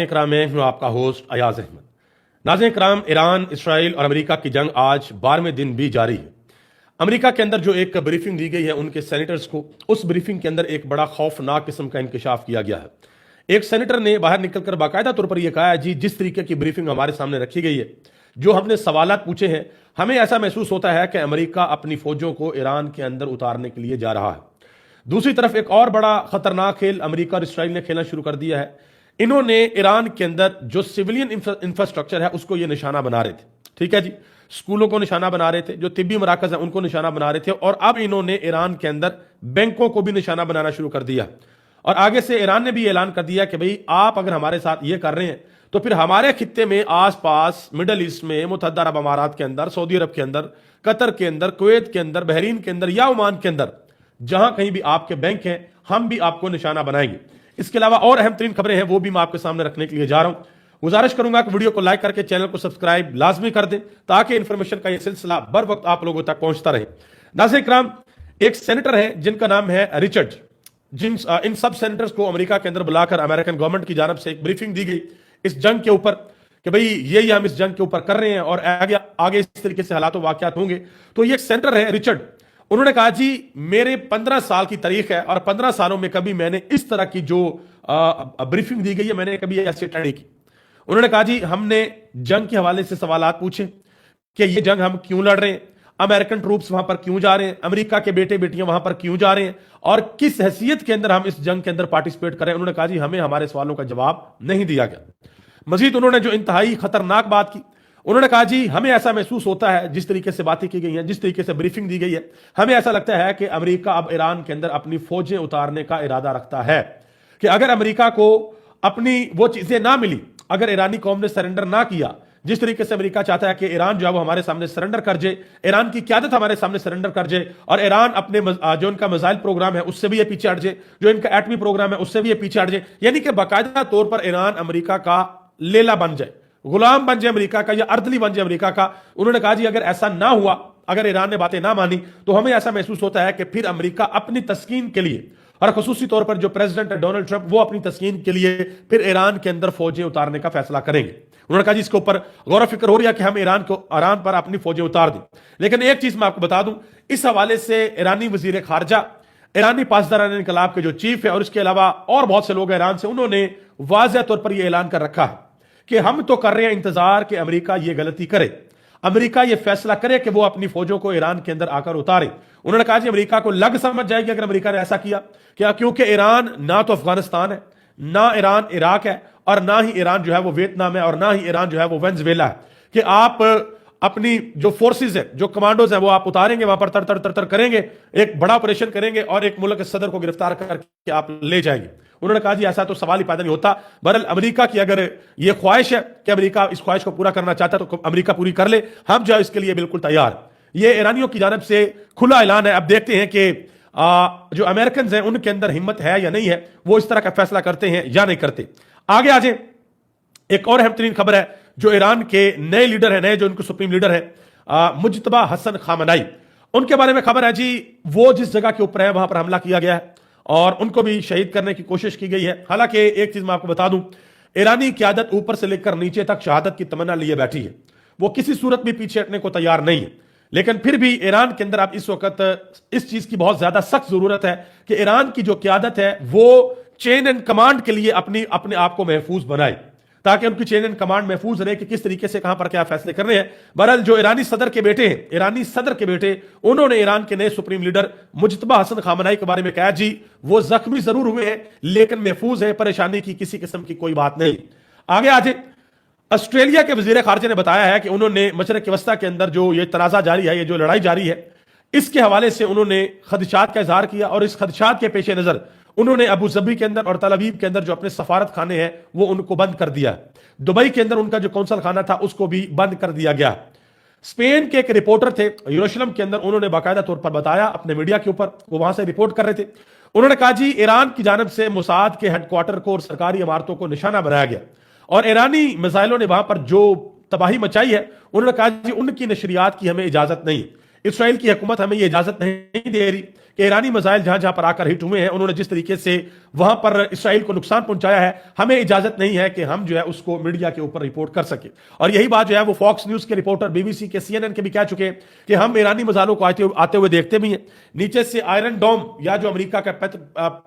کرام میں ہوں آپ کا ہوسٹ ایاز احمد۔ ناظرین کرام، ایران، اسرائیل اور امریکہ کی جنگ آج 12ویں دن بھی جاری ہے۔ امریکہ کے اندر جو ایک بریفنگ دی گئی ہے ان کے سینیٹرز کو، اس بریفنگ کے اندر ایک بڑا خوفناک قسم کا انکشاف کیا گیا ہے۔ ایک سینیٹر نے باہر نکل کر باقاعدہ طور پر یہ کہا ہے جی جس طریقے کی بریفنگ ہمارے سامنے رکھی گئی ہے، جو ہم نے سوالات پوچھے ہیں، ہمیں ایسا محسوس ہوتا ہے کہ امریکہ اپنی فوجوں کو ایران کے اندر اتارنے کے لیے جا رہا ہے۔ دوسری طرف ایک اور بڑا خطرناک کھیل امریکہ اور اسرائیل نے کھیلنا شروع کر دیا ہے۔ انہوں نے ایران کے اندر جو سیولین انفراسٹرکچر ہے اس کو یہ نشانہ بنا رہے تھے، ٹھیک ہے جی، اسکولوں کو نشانہ بنا رہے تھے، جو طبی مراکز ہیں ان کو نشانہ بنا رہے تھے، اور اب انہوں نے ایران کے اندر بینکوں کو بھی نشانہ بنانا شروع کر دیا، اور آگے سے ایران نے بھی اعلان کر دیا کہ بھئی آپ اگر ہمارے ساتھ یہ کر رہے ہیں تو پھر ہمارے خطے میں آس پاس مڈل ایسٹ میں، متحدہ عرب امارات کے اندر، سعودی عرب کے اندر، قطر کے اندر، کویت کے اندر، بحرین کے اندر یا عمان کے اندر جہاں کہیں بھی آپ کے بینک ہیں ہم بھی آپ کو نشانہ بنائیں گے۔ اس کے علاوہ اور اہم ترین خبریں ہیں وہ بھی میں آپ کے سامنے رکھنے کے لیے جا رہا ہوں۔ گزارش کروں گا کہ ویڈیو کو لائک کر کے چینل کو سبسکرائب لازمی کر دیں تاکہ انفارمیشن کا یہ سلسلہ بر وقت آپ لوگوں تک پہنچتا رہے۔ ناظرین کرام، ایک سینیٹر ہے جن کا نام ہے رچرڈ، ان سب سینیٹرز کو امریکہ کے اندر بلا کر امریکن گورنمنٹ کی جانب سے ایک بریفنگ دی گئی اس جنگ کے اوپر کہ بھئی یہ ہم اس جنگ کے اوپر کر رہے ہیں اور آگے اس طریقے سے حالات و واقعات ہوں گے۔ تو یہ ایک سینیٹر ہے رچرڈ، انہوں نے کہا جی میرے 15 سال کی تاریخ ہے اور 15 سالوں میں کبھی میں نے اس طرح کی جو بریفنگ دی گئی ہے میں نے کبھی ایسی اٹینڈ نہیں کی۔ انہوں نے کہا جی ہم نے جنگ کے حوالے سے سوالات پوچھے کہ یہ جنگ ہم کیوں لڑ رہے ہیں، امریکن ٹروپس وہاں پر کیوں جا رہے ہیں، امریکہ کے بیٹے بیٹیاں وہاں پر کیوں جا رہے ہیں اور کس حیثیت کے اندر ہم اس جنگ کے اندر پارٹیسپیٹ کر رہے ہیں۔ انہوں نے کہا جی ہمیں ہمارے سوالوں کا جواب نہیں دیا گیا۔ مزید انہوں نے جو انتہائی خطرناک بات کی، انہوں نے کہا جی ہمیں ایسا محسوس ہوتا ہے جس طریقے سے باتیں کی گئی ہیں، جس طریقے سے بریفنگ دی گئی ہے، ہمیں ایسا لگتا ہے کہ امریکہ اب ایران کے اندر اپنی فوجیں اتارنے کا ارادہ رکھتا ہے، کہ اگر امریکہ کو اپنی وہ چیزیں نہ ملی، اگر ایرانی قوم نے سرنڈر نہ کیا جس طریقے سے امریکہ چاہتا ہے کہ ایران جو ہے وہ ہمارے سامنے سرنڈر کر جائے، ایران کی قیادت ہمارے سامنے سرنڈر کر جائے، اور ایران اپنے جو ان کا میزائل پروگرام ہے اس سے بھی یہ پیچھے ہٹ جائے، جو ان کا ایٹمی پروگرام ہے اس سے بھی یہ پیچھے ہٹ جائے، یعنی کہ باقاعدہ طور پر ایران امریکہ کا لیلا بن جائے، غلام بن جائے امریکہ کا، یا اردلی بن جائے امریکہ کا۔ انہوں نے کہا جی اگر ایسا نہ ہوا، اگر ایران نے باتیں نہ مانی تو ہمیں ایسا محسوس ہوتا ہے کہ پھر امریکہ اپنی تسکین کے لیے، اور خصوصی طور پر جو پریزیڈنٹ ہے ڈونلڈ ٹرمپ، وہ اپنی تسکین کے لیے پھر ایران کے اندر فوجیں اتارنے کا فیصلہ کریں گے۔ انہوں نے کہا جی اس کے اوپر غور و فکر ہو رہی ہے کہ ہم ایران پر اپنی فوجیں اتار دیں۔ لیکن ایک چیز میں آپ کو بتا دوں، اس حوالے سے ایرانی وزیر خارجہ، ایرانی پاسداران انقلاب کے جو چیف ہے، اور اس کے علاوہ اور بہت سے لوگ ایران سے، انہوں نے واضح طور پر یہ اعلان کر رکھا ہے کہ ہم تو کر رہے ہیں انتظار کہ امریکہ یہ غلطی کرے، امریکہ یہ فیصلہ کرے کہ وہ اپنی فوجوں کو ایران کے اندر آ کر اتارے۔ انہوں نے کہا جی امریکہ کو لگ سمجھ جائے گی اگر امریکہ نے ایسا کیا، کیونکہ ایران نہ تو افغانستان ہے، نہ ایران عراق ہے، اور نہ ہی ایران جو ہے وہ ویتنام ہے، اور نہ ہی ایران جو ہے وہ وینزویلا ہے، کہ آپ اپنی جو فورسز ہیں، جو کمانڈوز ہیں، وہ آپ اتاریں گے وہاں پر، تر تر تر تر کریں گے، ایک بڑا آپریشن کریں گے اور ایک ملک کے صدر کو گرفتار کر کے آپ لے جائیں گے۔ انہوں نے کہا جی ایسا تو سوال ہی پیدا نہیں ہوتا۔ بہرحال امریکہ کی اگر یہ خواہش ہے کہ امریکہ اس خواہش کو پورا کرنا چاہتا ہے تو امریکہ پوری کر لے، ہم جو ہے اس کے لیے بالکل تیار۔ یہ ایرانیوں کی جانب سے کھلا اعلان ہے۔ اب دیکھتے ہیں کہ جو امریکنز ہیں ان کے اندر ہمت ہے یا نہیں ہے، وہ اس طرح کا فیصلہ کرتے ہیں یا نہیں کرتے۔ آگے آ جائیں، ایک اور اہم ترین خبر ہے، جو ایران کے نئے لیڈر ہیں، نئے جو ان کے سپریم لیڈر ہیں مجتبی حسن خامنائی، ان کے بارے میں خبر ہے جی وہ جس جگہ کے اوپر ہے وہاں پر حملہ کیا گیا ہے اور ان کو بھی شہید کرنے کی کوشش کی گئی ہے۔ حالانکہ ایک چیز میں آپ کو بتا دوں، ایرانی قیادت اوپر سے لے کر نیچے تک شہادت کی تمنا لیے بیٹھی ہے، وہ کسی صورت بھی پیچھے ہٹنے کو تیار نہیں ہے۔ لیکن پھر بھی ایران کے اندر اب اس وقت اس چیز کی بہت زیادہ سخت ضرورت ہے کہ ایران کی جو قیادت ہے وہ چین اینڈ کمانڈ کے لیے اپنے آپ کو محفوظ بنائے، تاکہ ان کی چین اینڈ کمانڈ محفوظ رہے کہ کس طریقے سے کہاں پر کیا فیصلے کرنے ہیں۔ بہرحال جو ایرانی صدر کے بیٹے ہیں، ایرانی صدر کے بیٹے، انہوں نے ایران کے نئے سپریم لیڈر مجتبی حسن خامنائی کے بارے میں کہا جی وہ زخمی ضرور ہوئے ہیں لیکن محفوظ ہے، پریشانی کی کسی قسم کی کوئی بات نہیں۔ آگے آجے، آسٹریلیا کے وزیر خارجہ نے بتایا ہے کہ انہوں نے مشرق وسطیٰ کے اندر جو یہ تنازع جاری ہے، یہ جو لڑائی جاری ہے، اس کے حوالے سے انہوں نے خدشات کا اظہار کیا، اور اس خدشات کے پیش نظر انہوں نے ابو ظبی کے اندر اور تل ابیب کے اندر جو اپنے سفارت خانے ہیں وہ ان کو بند کر دیا۔ دبئی کے اندر ان کا جو قونصل خانہ تھا اس کو بھی بند کر دیا گیا۔ اسپین کے ایک رپورٹر تھے یروشلم کے اندر، انہوں نے باقاعدہ طور پر بتایا اپنے میڈیا کے اوپر، وہ وہاں سے رپورٹ کر رہے تھے، انہوں نے کہا جی ایران کی جانب سے موساد کے ہیڈ کوارٹر کو اور سرکاری عمارتوں کو نشانہ بنایا گیا، اور ایرانی میزائلوں نے وہاں پر جو تباہی مچائی ہے، انہوں نے کہا جی ان کی نشریات کی ہمیں اجازت نہیں۔ اسرائیل کی حکومت ہمیں یہ اجازت نہیں دے رہی کہ ایرانی میزائل جہاں جہاں پر آ کر ہٹ ہوئے ہیں انہوں نے جس طریقے سے وہاں پر اسرائیل کو نقصان پہنچایا ہے، ہمیں اجازت نہیں ہے کہ ہم جو ہے اس کو میڈیا کے اوپر رپورٹ کر سکیں۔ اور یہی بات جو ہے وہ فاکس نیوز کے رپورٹر، بی بی سی کے، سی این این کے بھی کہہ چکے ہیں کہ ہم ایرانی میزائلوں کو آتے ہوئے دیکھتے بھی ہیں۔ نیچے سے آئرن ڈوم یا جو امریکہ کا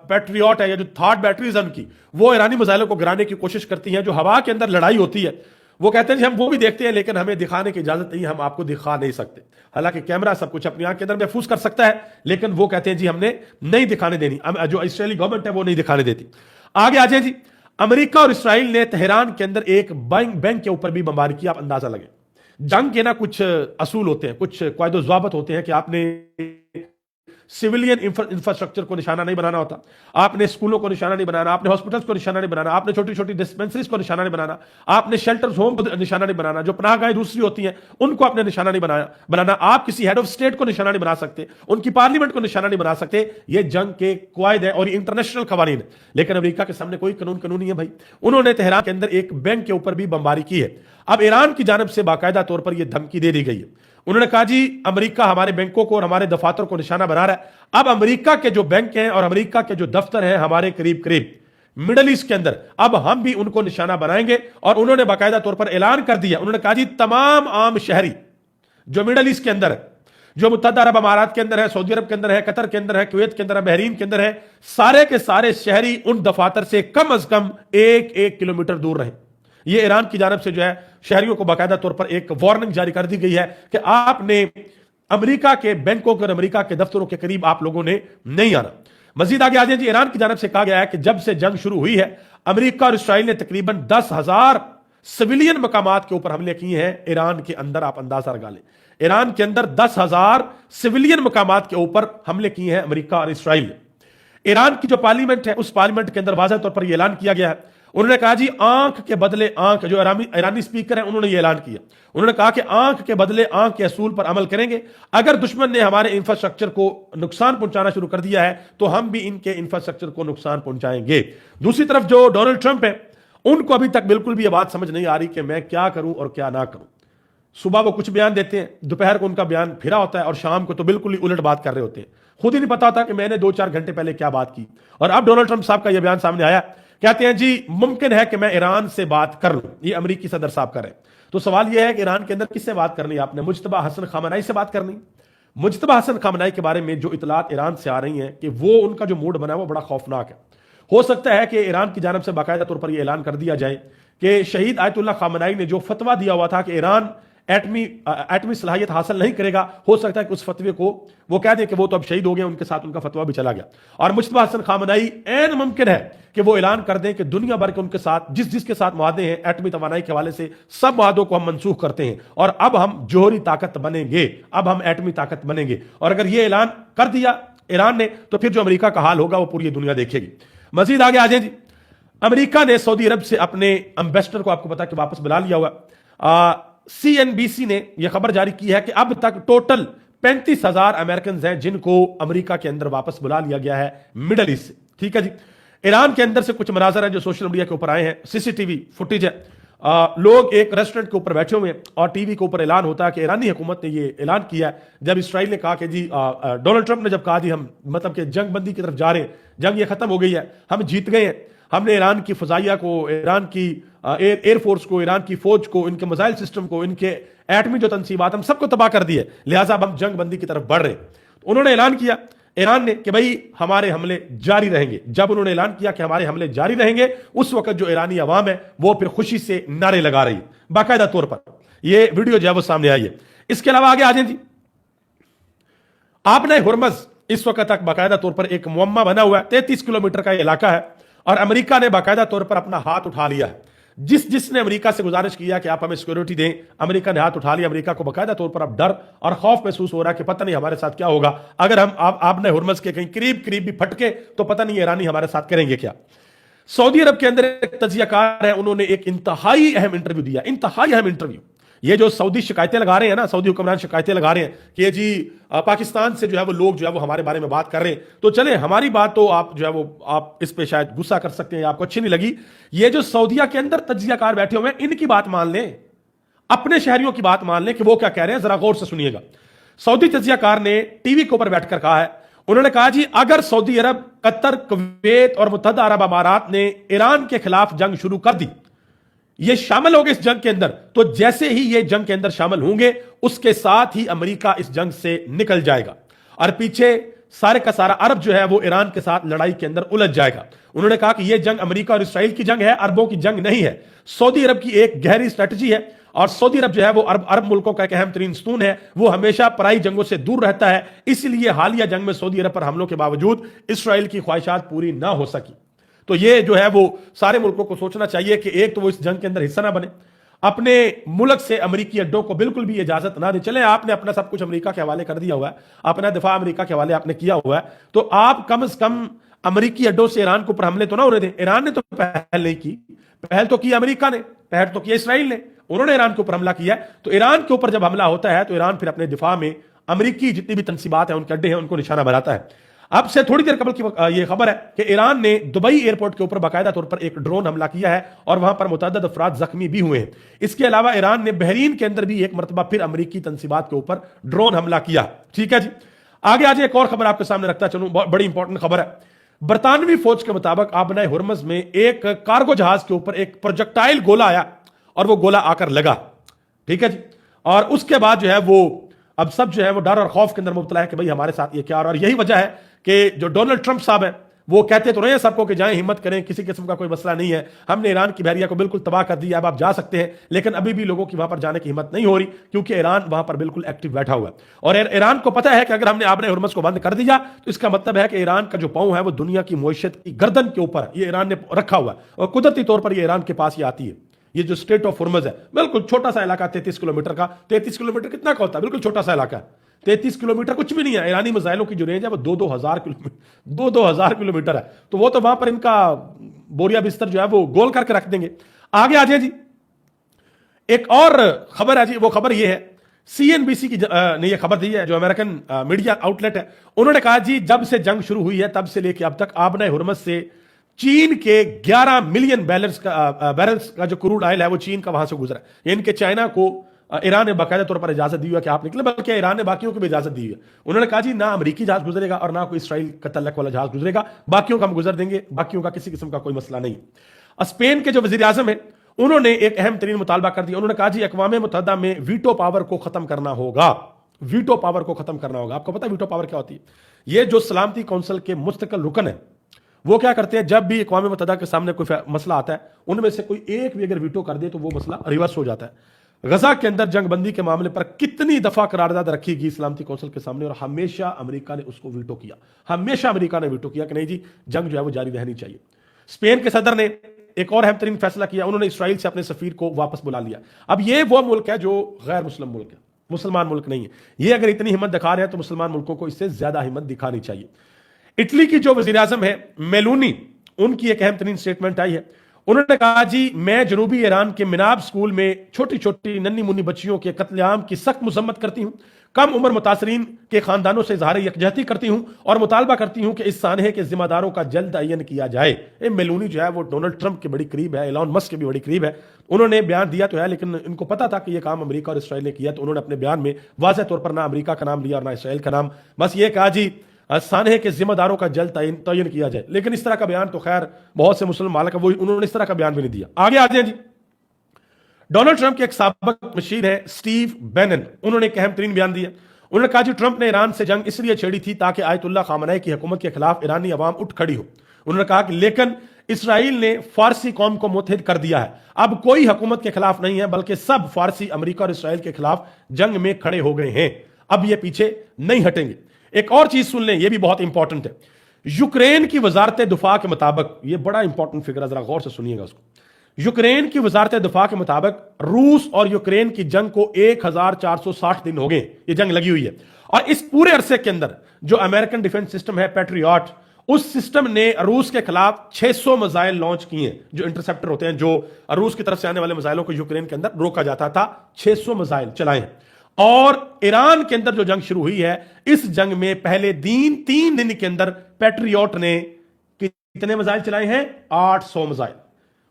پیٹریوٹ ہے یا جو تھارڈ بیٹریز ان کی، وہ ایرانی میزائلوں کو گرانے کی کوشش کرتی ہیں۔ جو ہوا کے اندر لڑائی ہوتی ہے وہ کہتے ہیں ہم وہ بھی دیکھتے ہیں لیکن ہمیں دکھانے کی اجازت نہیں، ہم آپ کو دکھا نہیں سکتے۔ حالانکہ کیمرہ سب کچھ اپنی آنکھ کے اندر محفوظ کر سکتا ہے، لیکن وہ کہتے ہیں ہم نے نہیں دکھانے دینی، جو اسرائیلی گورنمنٹ ہے وہ نہیں دکھانے دیتی۔ آگے آ جائیں امریکہ اور اسرائیل نے تہران کے اندر ایک بینک کے اوپر بھی بمباری کی۔ آپ اندازہ لگیں، جنگ کے نا کچھ اصول ہوتے ہیں، کچھ قواعد و ضوابط ہوتے ہیں کہ آپ نے سویلین انفراسٹرکچر کو نشانہ نہیں بنانا ہوتا، آپ نے اسکولوں کو نشانہ نہیں بنانا، آپ نے ہاسپٹلس کو نشانہ نہیں بنانا، آپ نے چھوٹی چھوٹی ڈسپینسریز کو نشانہ نہیں بنانا، آپ نے شیلٹرز ہوم کو نشانہ نہیں بنانا، جو پناہ گاہیں دوسری ہوتی ہیں ان کو آپ نے نشانہ نہیں بنانا، آپ کسی ہیڈ آف اسٹیٹ کو نشانہ نہیں بنا سکتے، ان کی پارلیمنٹ کو نشانہ نہیں بنا سکتے۔ یہ جنگ کے قواعد ہیں اور یہ انٹرنیشنل قوانین ہیں، لیکن امریکہ کے سامنے کوئی قانون نہیں ہے بھائی۔ انہوں نے تہران کے اندر ایک بینک کے اوپر بھی بمباری کی ہے۔ اب ایران کی جانب سے باقاعدہ طور پر یہ دھمکی دے دی گئی ہے، انہوں نے کہا امریکہ ہمارے بینکوں کو اور ہمارے دفاتر کو نشانہ بنا رہا ہے۔ اب امریکہ کے جو بینک ہیں اور امریکہ کے جو دفتر ہیں ہمارے قریب مڈل ایسٹ کے اندر، اب ہم بھی ان کو نشانہ بنائیں گے۔ اور انہوں نے باقاعدہ طور پر اعلان کر دیا، انہوں نے کہا تمام عام شہری جو مڈل ایسٹ کے اندر ہے، جو متحدہ عرب امارات کے اندر ہے، سعودی عرب کے اندر ہے، قطر کے اندر ہے، کویت کے اندر ہے، بحرین کے اندر ہے، سارے کے سارے شہری ان دفاتر سے کم از کم 1 کلومیٹر دور رہیں۔ یہ ایران کی جانب سے جو ہے شہریوں کو باقاعدہ طور پر ایک وارننگ جاری کر دی گئی ہے کہ آپ نے امریکہ کے بینکوں اور امریکہ کے دفتروں کے قریب آپ لوگوں نے نہیں آنا۔ مزید آگے آ جائیں ایران کی جانب سے کہا گیا ہے کہ جب سے جنگ شروع ہوئی ہے امریکہ اور اسرائیل نے تقریباً 10,000 سویلین مقامات کے اوپر حملے کیے ہیں۔ ایران کے اندر آپ اندازہ لگا لیں، ایران کے اندر 10,000 سویلین مقامات کے اوپر حملے کیے ہیں امریکہ اور اسرائیل نے۔ ایران کی جو پارلیمنٹ ہے اس پارلیمنٹ کے اندر واضح طور پر یہ اعلان کیا گیا ہے، انہوں نے کہا آنکھ کے بدلے آنکھ، جو ایرانی اسپیکر ہیں انہوں نے یہ اعلان کیا، انہوں نے کہا کہ آنکھ کے بدلے آنکھ کے اصول پر عمل کریں گے۔ اگر دشمن نے ہمارے انفراسٹرکچر کو نقصان پہنچانا شروع کر دیا ہے تو ہم بھی ان کے انفراسٹرکچر کو نقصان پہنچائیں گے۔ دوسری طرف جو ڈونلڈ ٹرمپ ہے ان کو ابھی تک بالکل بھی یہ بات سمجھ نہیں آ رہی کہ میں کیا کروں اور کیا نہ کروں۔ صبح وہ کچھ بیان دیتے ہیں، دوپہر کو ان کا بیان پھرا ہوتا ہے اور شام کو تو بالکل ہی الٹ بات کر رہے ہوتے ہیں، خود ہی نہیں پتا ہوتا کہ میں نے 2-4 گھنٹے پہلے کیا بات کی۔ اور اب ڈونلڈ ٹرمپ صاحب کا یہ بیان سامنے آیا، کہتے ہیں ممکن ہے کہ میں ایران سے بات کر لوں، یہ امریکی صدر صاحب کر رہے ہیں۔ تو سوال یہ ہے کہ ایران کے اندر کس سے بات کرنی ہے؟ آپ نے مجتبی حسن خامنہئی سے بات کرنی۔ مجتبی حسن خامنہئی کے بارے میں جو اطلاعات ایران سے آ رہی ہیں کہ وہ ان کا جو موڈ بنا ہے وہ بڑا خوفناک ہے۔ ہو سکتا ہے کہ ایران کی جانب سے باقاعدہ طور پر یہ اعلان کر دیا جائے کہ شہید آیت اللہ خامنہئی نے جو فتویٰ دیا ہوا تھا کہ ایران ایٹمی صلاحیت حاصل نہیں کرے گا، ہو سکتا ہے کہ اس فتوے کو وہ کہہ دیں کہ وہ تو اب شہید ہو گئے، ان کے ساتھ ان کا فتویٰ بھی چلا گیا۔ اور مجتبی حسن خامنہئی عین ممکن ہے کہ وہ اعلان کر دیں کہ دنیا بھر کے ان کے ساتھ جس کے ساتھ معاہدے ہیں ایٹمی توانائی کے حوالے سے سب معاہدوں کو ہم منسوخ کرتے ہیں اور اب ہم جوہری طاقت بنیں گے، اب ہم ایٹمی طاقت بنیں گے۔ اور اگر یہ اعلان کر دیا ایران نے تو پھر جو امریکہ کا حال ہوگا وہ پوری دنیا دیکھے گی۔ مزید آگے آ جائیں امریکہ نے سعودی عرب سے اپنے امبیسڈر کو آپ کو پتا کہ واپس بلا لیا ہوا۔ سی این بی سی نے یہ خبر جاری کی ہے کہ اب تک ٹوٹل 35,000 امریکنز ہیں جن کو امریکہ کے اندر واپس بلا لیا گیا ہے مڈل ایسٹ سے۔ ٹھیک ہے ایران کے اندر سے کچھ مناظر ہیں جو سوشل میڈیا کے اوپر آئے ہیں، سی سی ٹی وی فوٹیج ہے، لوگ ایک ریسٹورنٹ کے اوپر بیٹھے ہوئے ہیں اور ٹی وی کے اوپر اعلان ہوتا ہے کہ ایرانی حکومت نے یہ اعلان کیا ہے جب اسرائیل نے کہا کہ ڈونلڈ ٹرمپ نے جب کہا ہم مطلب کہ جنگ بندی کی طرف جا رہے ہیں، جنگ یہ ختم ہو گئی ہے، ہم جیت گئے ہیں، ہم نے ایران کی فضائیہ کو، ایران کی ایئر فورس کو، ایران کی فوج کو، ان کے میزائل سسٹم کو، ان کے ایٹمی جو تنصیبات ہم سب کو تباہ کر دیے، لہٰذا اب ہم جنگ بندی کی طرف بڑھ رہے ہیں۔ انہوں نے اعلان کیا ایران نے کہ بھائی ہمارے حملے جاری رہیں گے۔ جب انہوں نے اعلان کیا کہ ہمارے حملے جاری رہیں گے اس وقت جو ایرانی عوام ہے وہ پھر خوشی سے نعرے لگا رہی ہے باقاعدہ طور پر، یہ ویڈیو جو ہے وہ سامنے آئی ہے۔ اس کے علاوہ آگے آ جائیں آپ نے ہرمز اس وقت تک باقاعدہ طور پر ایک معمہ بنا ہوا ہے، 33 کلومیٹر کا یہ علاقہ ہے اور امریکہ نے باقاعدہ طور پر اپنا ہاتھ اٹھا لیا ہے۔ جس نے امریکہ سے گزارش کیا کہ آپ ہمیں سیکورٹی دیں، امریکہ نے ہاتھ اٹھا لیا۔ امریکہ کو باقاعدہ طور پر اب ڈر اور خوف محسوس ہو رہا ہے کہ پتہ نہیں ہمارے ساتھ کیا ہوگا اگر ہم آپ نے ہرمز کے کہیں قریب بھی پھٹکے تو پتہ نہیں ایرانی ہمارے ساتھ کریں گے کیا۔ سعودی عرب کے اندر ایک تجزیہ کار ہے، انہوں نے ایک انتہائی اہم انٹرویو دیا، انتہائی اہم انٹرویو۔ یہ جو سعودی شکایتیں لگا رہے ہیں نا، سعودی حکمران شکایتیں لگا رہے ہیں کہ پاکستان سے جو ہے وہ لوگ جو ہے وہ ہمارے بارے میں بات کر رہے ہیں، تو چلیں ہماری بات تو آپ جو ہے وہ آپ اس پہ شاید غصہ کر سکتے ہیں، آپ کو اچھی نہیں لگی۔ یہ جو سعودیہ کے اندر تجزیہ کار بیٹھے ہوئے ہیں ان کی بات مان لیں، اپنے شہریوں کی بات مان لیں کہ وہ کیا کہہ رہے ہیں، ذرا غور سے سنیے گا۔ सऊदी तजियाकार ने टीवी के ऊपर बैठकर कहा है, उन्होंने कहा जी अगर सऊदी अरब, कतर, कुवैत और मुत्तहदा अरब अमारात ने ईरान के खिलाफ जंग शुरू कर दी, ये शामिल हो गए इस जंग के अंदर, तो जैसे ही ये जंग के अंदर शामिल होंगे उसके साथ ही अमेरिका इस जंग से निकल जाएगा और पीछे सारे का सारा अरब जो है वो ईरान के साथ लड़ाई के अंदर उलझ जाएगा। उन्होंने कहा कि यह जंग अमेरिका और इसराइल की जंग है, अरबों की जंग नहीं है। सऊदी अरब की एक गहरी स्ट्रेटजी है और सऊदी अरब जो है वो अरब मुल्कों का एक अहम तरीन स्तून है, वो हमेशा पराई जंगों से दूर रहता है, इसलिए हालिया जंग में सऊदी अरब पर हमलों के बावजूद इसराइल की ख्वाहिशात पूरी ना हो सकी। तो ये जो है वो सारे मुल्कों को सोचना चाहिए कि एक तो वो इस जंग के अंदर हिस्सा ना बने, अपने मुल्क से अमेरिकी अड्डों को बिल्कुल भी इजाजत ना दे। चले आपने अपना सब कुछ अमेरिका के हवाले कर दिया हुआ है, अपना दिफा अमेरिका के हवाले आपने किया हुआ है, तो आप कम से कम अमेरिकी अड्डों से ईरान के ऊपर हमले तो ना होने दें। ईरान ने तो पहल नहीं की, पहल तो की अमेरिका ने, पहल तो किया इसराइल ने, उन्होंने ईरान के ऊपर हमला किया। तो ईरान के ऊपर जब हमला होता है तो ईरान फिर अपने दिफा में अमेरिकी जितनी भी तनसीबात हैं, उनके अड्डे हैं, उनको निशाना बनाता है। अब से थोड़ी देर कबल की यह खबर है कि ईरान ने दुबई एयरपोर्ट के ऊपर बाकायदा तौर पर एक ड्रोन हमला किया है और वहां पर मुतअद्दिद अफराद जख्मी भी हुए हैं। इसके अलावा ईरान ने बहरीन के अंदर भी एक मरतबा फिर अमेरिकी तनसीबात के ऊपर ड्रोन हमला किया। ठीक है जी, आगे आज एक और खबर आपके सामने रखता चलूं, बड़ी इंपॉर्टेंट खबर है। बरतानवी फौज के मुताबिक आबनाए हुर्मुज़ में एक कार्गो जहाज के ऊपर एक प्रोजेक्टाइल गोला आया और वो गोला आकर लगा। ठीक है जी, और उसके बाद जो है वो अब सब जो है वो डर और खौफ के अंदर मुब्तला है कि भाई हमारे साथ ये क्या। और यही वजह है कि जो डोनाल्ड ट्रंप साहब है वो कहते तो रहे हैं सबको कि जाएं, हिम्मत करें, किसी किस्म का कोई मसला नहीं है, हमने ईरान की बहरिया को बिल्कुल तबाह कर दिया, अब आप जा सकते हैं। लेकिन अभी भी लोगों की वहां पर जाने की हिम्मत नहीं हो रही क्योंकि ईरान वहां पर बिल्कुल एक्टिव बैठा हुआ है और ईरान को पता है कि अगर हमने आबने हुर्मुज़ को बंद कर दिया तो इसका मतलब है कि ईरान का जो पांव है वो दुनिया की मईशत की गर्दन के ऊपर ये ईरान ने रखा हुआ है और कुदरती तौर पर ये ईरान के पास ये आती है। ये जो स्टेट ऑफ हुर्मुज़ है बिल्कुल छोटा सा इलाका, 33 किलोमीटर का। 33 किलोमीटर कितना का होता है? बिल्कुल छोटा सा इलाका है। 33 किलोमीटर कुछ भी नहीं है। ईरानी मिसाइलों की जो रेंज है वो 2-2 हज़ार किलोमीटर 2-2 हज़ार किलोमीटर है। तो वो तो वहां पर इनका बोरिया बिस्तर जो है वो गोल करके रख देंगे। आगे आ जाए जी, एक और खबर है जी, वो खबर ये है CNBC की ने ये खबर दी है, जो अमेरिकन मीडिया आउटलेट है। उन्होंने कहा जी जब से जंग शुरू हुई है तब से लेकर अब तक आबना हुर्मुज़ से चीन के 11 मिलियन बैरल्स का जो क्रूड ऑयल है वो चीन का वहां से गुजरा है। इनके चाइना को ईरान ने बाकायदा तौर पर इजाजत दी है कि आप निकले, बल्कि ईरान ने बाकियों को भी इजाजत दी है। उन्होंने कहा जी ना अमेरिकी जहाज गुजरेगा और ना कोई इसराइल का तल्लक वाला जहाज गुजरेगा, बाकियों का हम गुजर देंगे, बाकियों का किसी किस्म का कोई मसला नहीं। स्पेन के जो वजीर आजम है उन्होंने एक अहम तरीन मुतालबा कर दिया। उन्होंने कहा जी अक़वाम मुत्तहिदा में वीटो पावर को खत्म करना होगा, वीटो पावर को खत्म करना होगा। आपको पता है वीटो पावर क्या होती है? ये जो सलामती कौंसिल के मुस्तकिल रुकन है वो क्या करते हैं, जब भी अक़वाम मुत्तहिदा के सामने कोई मसला आता है उनमें से कोई एक भी अगर वीटो कर दे तो वो मसला रिवर्स हो जाता है। गजा के अंदर जंग बंदी के मामले पर कितनी दफा करारदाद रखी गई सलामती कौंसिल के सामने और हमेशा अमेरिका ने उसको वीटो किया, हमेशा अमेरिका ने वीटो किया कि नहीं जी जंग जो है वो जारी रहनी चाहिए। स्पेन के सदर ने एक और अहम तरीन फैसला किया, उन्होंने इसराइल से अपने सफीर को वापस बुला लिया। अब ये वो मुल्क है जो गैर मुस्लिम मुल्क है, मुसलमान मुल्क नहीं है। ये अगर इतनी हिम्मत दिखा रहे हैं तो मुसलमान मुल्कों को इससे ज्यादा हिम्मत दिखानी चाहिए। इटली की जो वजीर आजम है मेलोनी, उनकी एक अहम तरीन स्टेटमेंट आई है। उन्होंने कहा जी मैं जनूबी ईरान के मिनाब स्कूल में छोटी छोटी नन्ही मुन्नी बच्चियों के कत्लेआम की सख्त मजम्मत करती हूं, कम उम्र मुतासरीन के खानदानों से इजहार यकजहती करती हूं और मुतालबा करती हूं कि इस सानहे के जिम्मेदारों का जल्द अयन किया जाए। ये मेलोनी जो है वो डोनाल्ड ट्रंप के बड़ी करीब है, एलॉन मस्क के भी बड़ी करीब है। उन्होंने बयान दिया तो है लेकिन इनको पता था कि यह काम अमेरिका और इसराइल ने किया, तो उन्होंने अपने बयान में वाज़ेह तौर पर ना अमेरिका का नाम लिया और ना इसराइल का नाम, बस ये कहा जी सानहे के जिम्मेदारों का जल्द तयन किया जाए। लेकिन इस तरह का बयान तो खैर बहुत से मुस्लिम मालिक वो उन्होंने इस तरह का बयान भी नहीं दिया। आगे आ जाए जी, डोनाल्ड ट्रंप के एक साबिक मशीर है स्टीव बैनन, उन्होंने एक अहम तरीन बयान दिया। उन्होंने कहा जी ट्रंप ने ईरान से जंग इसलिए छेड़ी थी ताकि आयतुल्लाह खामनेई की हुकूमत के खिलाफ ईरानी अवाम उठ खड़ी हो। उन्होंने कहा कि लेकिन इसराइल ने फारसी कौम को मुत्तहिद कर दिया है, अब कोई हुकूमत के खिलाफ नहीं है बल्कि सब फारसी अमेरिका और इसराइल के खिलाफ जंग में खड़े हो गए हैं, अब ये पीछे नहीं हटेंगे। एक और चीज सुन लें, यह भी बहुत इंपॉर्टेंट है। यूक्रेन की वजारत दिफा के मुताबिक, यह बड़ा इंपॉर्टेंट फिगर, जरा गौर से सुनिएगा उसको। यूक्रेन की वजारत दिफा के मुताबिक रूस और यूक्रेन की जंग को 1460 दिन हो गए, ये जंग लगी हुई है। और इस पूरे अरसे के अंदर जो अमेरिकन डिफेंस सिस्टम है पैट्रियट, उस सिस्टम ने रूस के खिलाफ 600 मिसाइल लॉन्च किए, जो इंटरसेप्टर होते हैं, जो रूस की तरफ से आने वाले मिसाइलों को यूक्रेन के अंदर रोका जाता था, 600 मिसाइल चलाए। और ईरान के अंदर जो जंग शुरू हुई है, इस जंग में पहले 3 दिन के अंदर पैट्रियट ने कितने मिसाइल चलाए हैं? 800 मिसाइल।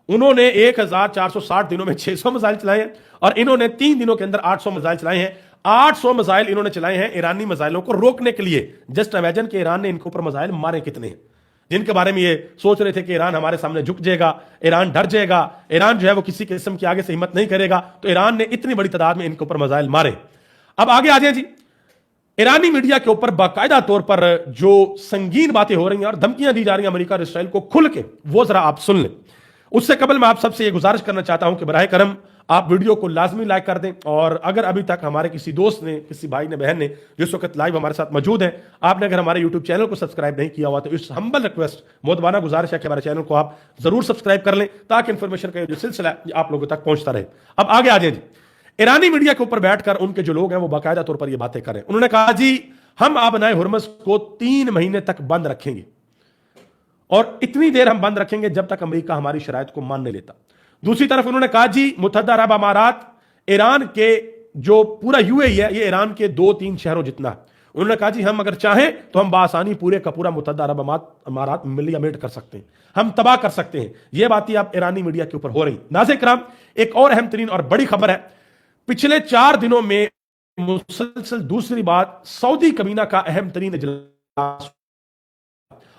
उन्होंने 1460 दिनों में 600 मिसाइल चलाए हैं और इन्होंने 3 दिनों के अंदर 800 मिसाइल चलाए हैं। 800 मिसाइल इन्होंने चलाए हैं ईरानी मिसाइलों को रोकने के लिए। जस्ट इमेजिन कि ईरान ने इनके ऊपर मिसाइल मारे कितने हैं, जिनके बारे में ये सोच रहे थे कि ईरान हमारे सामने झुक जाएगा, ईरान डर जाएगा, ईरान जो है वो किसी किस्म की आगे से हिम्मत नहीं करेगा, तो ईरान ने इतनी बड़ी तादाद में इनके ऊपर मिसाइल मारे। अब आगे आ जाए जी, ईरानी मीडिया के ऊपर बाकायदा तौर पर जो संगीन बातें हो रही हैं और धमकियां दी जा रही हैं अमेरिका और इसराइल को खुल के, वो जरा आप सुन लें। उससे कबल मैं आप सबसे ये गुजारिश करना चाहता हूं कि बराए करम आप वीडियो को लाजमी लाइक कर दें, और अगर अभी तक हमारे किसी दोस्त ने, किसी भाई ने, बहन ने जो इस वक्त लाइव हमारे साथ मौजूद है, आपने अगर हमारे यूट्यूब चैनल को सब्सक्राइब नहीं किया हुआ तो इस हम्बल रिक्वेस्ट, मोदबाना गुजारिश है कि हमारे चैनल को आप जरूर सब्सक्राइब कर लें, ताकि इंफॉर्मेशन का जो सिलसिला है आप लोगों तक पहुंचता रहे। अब आगे आ जाए जी, ईरानी मीडिया के ऊपर बैठकर उनके जो लोग हैं वो बाकायदा तौर पर ये बातें करें। उन्होंने कहा जी हम आबनाए हुर्मस को 3 महीने तक बंद रखेंगे, और इतनी देर हम बंद रखेंगे जब तक अमेरिका हमारी शराइत को मान नहीं लेता। दूसरी तरफ उन्होंने कहा जी मुत्तहदा अरब अमारात ईरान के जो पूरा यूएई है ये ईरान के 2-3 शहरों जितना है। उन्होंने कहा जी हम अगर चाहें तो हम बासानी पूरे का पूरा मुत्तहदा अरब अमारात मिलियमेट कर सकते हैं, हम तबाह कर सकते हैं। यह बातें अब ईरानी मीडिया के ऊपर हो रही। नाज़रीन किराम, एक और अहम तरीन और बड़ी खबर है, पिछले 4 दिनों में मुसलसल दूसरी बात सऊदी कबीना का अहम तरीन इजलास,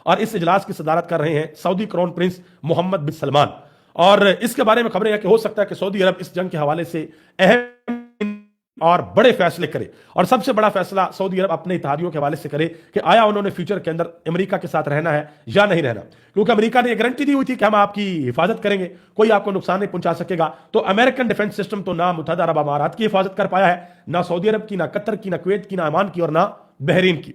और इस इजलास की सदारत कर रहे हैं सऊदी क्राउन प्रिंस मोहम्मद बिन सलमान। और इसके बारे में खबरें हैं कि हो सकता है कि सऊदी अरब इस जंग के हवाले से अहम और बड़े फैसले करे, और सबसे बड़ा फैसला सऊदी अरब अपने इत्तेहादियों के हवाले से करे कि आया उन्होंने फ्यूचर के अंदर अमेरिका के साथ रहना है या नहीं रहना। क्योंकि अमेरिका ने गारंटी दी हुई थी कि हम आपकी हिफाजत करेंगे, कोई आपको नुकसान नहीं पहुंचा सकेगा। तो अमेरिकन डिफेंस सिस्टम तो ना मुत्तहदा अरब अमारात की हिफाजत कर पाया है, ना सऊदी अरब की, ना कतर की, ना कुवैत की, ना ओमान की, और ना बहरीन की।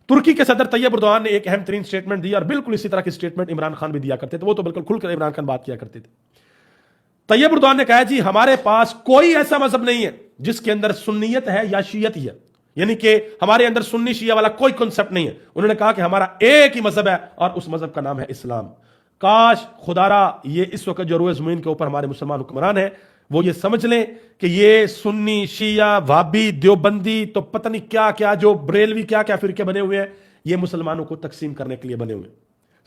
तुर्की के सदर तैयब एर्दोगान ने एक अहम तरीन स्टेटमेंट दी, और बिल्कुल इसी तरह की स्टेटमेंट इमरान खान भी दिया करते थे। वो तो बिल्कुल खुलकर इमरान खान बात किया करते थे। तैयब एर्दोगान ने कहा जी हमारे पास कोई ऐसा मजहब नहीं है जिसके अंदर सुन्नियत है या शीयत है, यानी कि हमारे अंदर सुन्नी शिया वाला कोई कॉन्सेप्ट नहीं है। उन्होंने कहा कि हमारा एक ही मजहब है और उस मजहब का नाम है इस्लाम। काश खुदारा ये इस वक्त जो रोए ज़मीन के ऊपर हमारे मुसलमान हुक्मरान हैं वो ये समझ लें कि ये सुन्नी शिया वाबी देवबंदी तो पता नहीं क्या क्या, जो बरेलवी क्या क्या फिरके बने हुए हैं, ये मुसलमानों को तकसीम करने के लिए बने हुए हैं,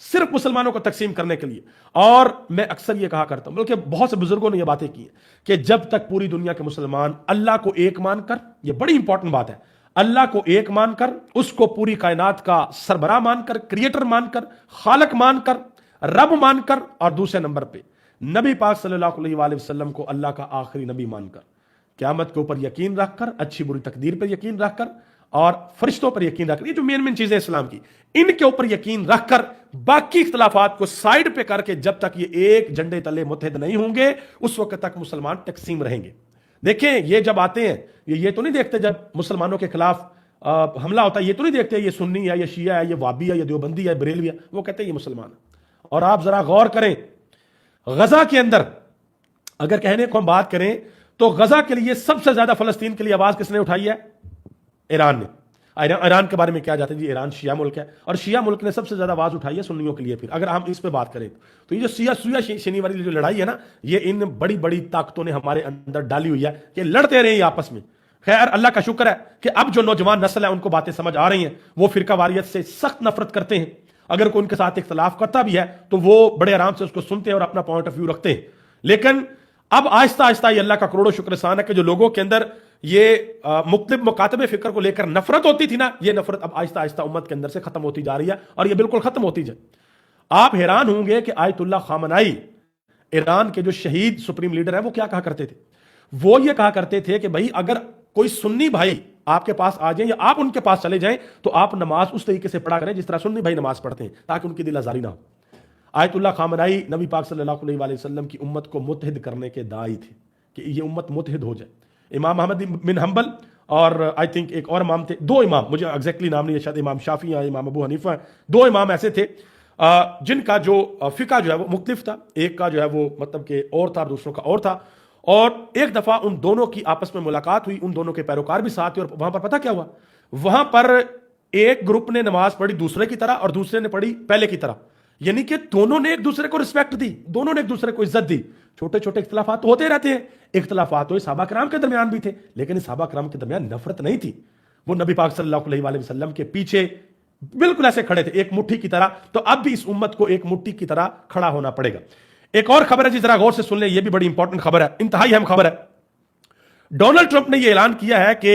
सिर्फ मुसलमानों को तकसीम करने के लिए। और मैं अक्सर ये कहा करता हूं, बल्कि बहुत से बुजुर्गों ने यह बातें की कि जब तक पूरी दुनिया के मुसलमान अल्लाह को एक मानकर, यह बड़ी इंपॉर्टेंट बात है, अल्लाह को एक मानकर, उसको पूरी कायनात का सरबराह मानकर, क्रिएटर मानकर, खालक मानकर, रब मानकर, और दूसरे नंबर पे नबी पाक सल्लल्लाहु अलैहि वसल्लम को अल्लाह का आखिरी नबी मानकर, क़यामत के ऊपर यकीन रखकर, अच्छी बुरी तकदीर पर यकीन रखकर, और फरिश्तों पर यकीन रखकर, ये जो मेन चीजें इस्लाम की, इनके ऊपर यकीन रखकर बाकी इख्तलाफात को साइड पे करके जब तक ये एक झंडे तले मुत्तहिद नहीं होंगे उस वक्त तक मुसलमान तकसीम रहेंगे। देखें ये जब आते हैं ये तो नहीं देखते, जब मुसलमानों के खिलाफ हमला होता है ये तो नहीं देखते ये सुन्नी है, ये शिया है, ये वाबी है, ये देवबंदी है, बरेलवी है, वो कहते हैं ये मुसलमान है। और आप जरा गौर करें, गजा के अंदर अगर कहने को हम बात करें तो गजा के लिए सबसे ज्यादा फलस्तीन के लिए आवाज किसने उठाई है? ईरान ने। ईरान के बारे में क्या जाते हैं जी, ईरान शिया मुल्क है, और शिया मुल्क ने सबसे ज्यादा आवाज उठाई है सुन्नियों के लिए। फिर अगर हम इस पे बात करें तो ये जो शिया शनी वाली जो लड़ाई है ना, ये इन बड़ी बड़ी ताकतों ने हमारे अंदर डाली हुई है कि लड़ते रहे आपस में। खैर अल्लाह का शुक्र है कि अब जो नौजवान नस्ल है उनको बातें समझ आ रही हैं, वो फिरका वारियत से सख्त नफरत करते हैं। अगर कोई उनके साथ इख्तलाफ करता भी है तो वो बड़े आराम से उसको सुनते हैं और अपना पॉइंट ऑफ व्यू रखते हैं। लेकिन अब आहिस्ता आहिस्ता ये अल्लाह का करोड़ों शुक्र एहसान है कि जो लोगों के अंदर ये मुख्तलिफ मुकातबे फिक्र को लेकर नफरत होती थी ना, ये नफरत अब आहिस्ता आहिस्ता उम्मत के अंदर से खत्म होती जा रही है, और ये बिल्कुल खत्म होती जाए। आप हैरान होंगे कि आयतुल्लाह खामनाई, ईरान के जो शहीद सुप्रीम लीडर है, वो क्या कहा करते थे? वो ये कहा करते थे कि भाई अगर कोई सुन्नी भाई आपके पास आ जाए या आप उनके पास चले जाएं तो आप नमाज उस तरीके से पढ़ा करें जिस तरह सुन्नी भाई नमाज पढ़ते हैं, ताकि उनकी दिल आजारी ना हो। आयतुल्लाह खामनाई नबी पाक सल्लल्लाहु अलैहि वसल्लम की उम्मत को मुत्तहिद करने के दाई थे कि ये उम्मत मुत्तहिद हो जाए। इमाम अहमद बिन हंबल और आई थिंक एक और इमाम थे, 2 इमाम, मुझे एग्जैक्टली नाम नहीं है, शायद इमाम शाफी या इमाम अबू हनीफा, 2 इमाम ऐसे थे जिनका जो फिका जो है वो मुख्तलिफ था। एक का जो है वो मतलब कि और था, दूसरों का और था। और एक दफा उन दोनों की आपस में मुलाकात हुई, उन दोनों के पैरोकार भी साथ थे, और वहां पर पता क्या हुआ, वहां पर एक ग्रुप ने नमाज पढ़ी दूसरे की तरह और दूसरे ने पढ़ी पहले की तरह, यानी कि दोनों ने एक दूसरे को रिस्पेक्ट दी, दोनों ने एक दूसरे को इज्जत दी। छोटे छोटे इख्तलाफात तो होते रहते हैं, इख्तलाफात तो सहाबा किराम के दरमियान भी थे, लेकिन सहाबा किराम के दरमियान नफरत नहीं थी। वो नबी पाक सल्लल्लाहु अलैहि वसल्लम के पीछे बिल्कुल ऐसे खड़े थे, एक मुट्ठी की तरह। तो अब भी इस उम्मत को एक मुट्ठी की तरह खड़ा होना पड़ेगा। एक और खबर है जी, जरा गौर से सुन लें, यह भी बड़ी इंपॉर्टेंट खबर है, इंतहाई अहम खबर है। डोनाल्ड ट्रंप ने यह ऐलान किया है कि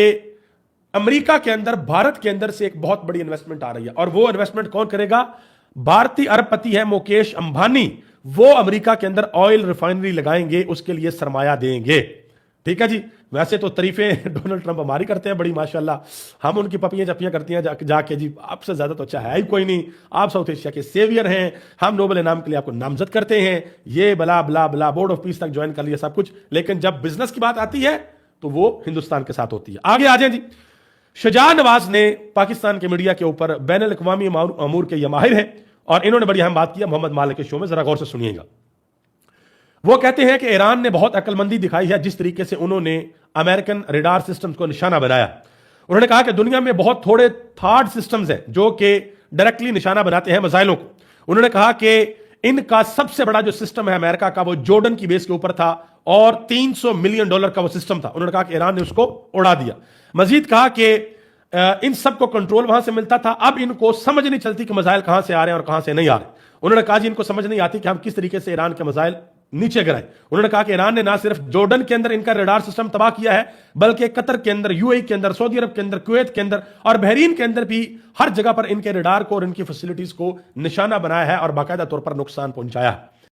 अमेरिका के अंदर भारत के अंदर से एक बहुत बड़ी इन्वेस्टमेंट आ रही है, और वो इन्वेस्टमेंट कौन करेगा? भारतीय अरबपति है मुकेश अंबानी, वो अमेरिका के अंदर ऑयल रिफाइनरी लगाएंगे, उसके लिए सरमाया देंगे। ठीक है जी। वैसे तो तारीफें डोनाल्ड ट्रंप हमारी करते हैं बड़ी, माशाल्लाह, हम उनकी पपियां जपियां करती हैं जाके जी, आपसे ज्यादा तो अच्छा है ही कोई नहीं, आप साउथ एशिया के सेवियर हैं, हम नोबल इनाम के लिए आपको नामजद करते हैं, ये बला बला बला, बोर्ड ऑफ पीस तक ज्वाइन कर लिया सब कुछ, लेकिन जब बिजनेस की बात आती है तो वो हिंदुस्तान के साथ होती है। आगे आ जाए जी। शुजा नवाज ने पाकिस्तान के मीडिया के ऊपर बैन अल-अक़वामी अमूर के ये माहिर हैं, और इन्होंने बड़ी अहम बात किया मोहम्मद मालिक के शो में, जरा गौर से सुनिएगा। वो कहते हैं कि ईरान ने बहुत अक्लमंदी दिखाई है जिस तरीके से उन्होंने अमेरिकन रेडार सिस्टम को निशाना बनाया। उन्होंने कहा कि दुनिया में बहुत थोड़े थर्ड सिस्टम्स हैं जो कि डायरेक्टली निशाना बनाते हैं मिसाइलों को। उन्होंने कहा कि इनका सबसे बड़ा जो सिस्टम है अमेरिका का, वो जॉर्डन की बेस के ऊपर था, और $300 मिलियन का वो सिस्टम था। उन्होंने कहा कि ईरान ने उसको उड़ा दिया। मजीद कहा कि इन सबको कंट्रोल वहां से मिलता था, अब इनको समझ नहीं चलती कि मिसाइल कहां से आ रहे हैं और कहां से नहीं आ रहे। उन्होंने कहा जी इनको समझ नहीं आती कि हम किस तरीके से ईरान के मिसाइल नीचे गिराएं। उन्होंने कहा कि ईरान ने ना सिर्फ जॉर्डन के अंदर इनका रडार सिस्टम तबाह किया है, बल्कि कतर के अंदर, यूएई के अंदर, सऊदी अरब के अंदर, कुवैत के अंदर और बहरीन के अंदर भी हर जगह पर इनके रडार को और इनकी फैसिलिटीज को निशाना बनाया है और बाकायदा तौर पर नुकसान पहुंचाया है।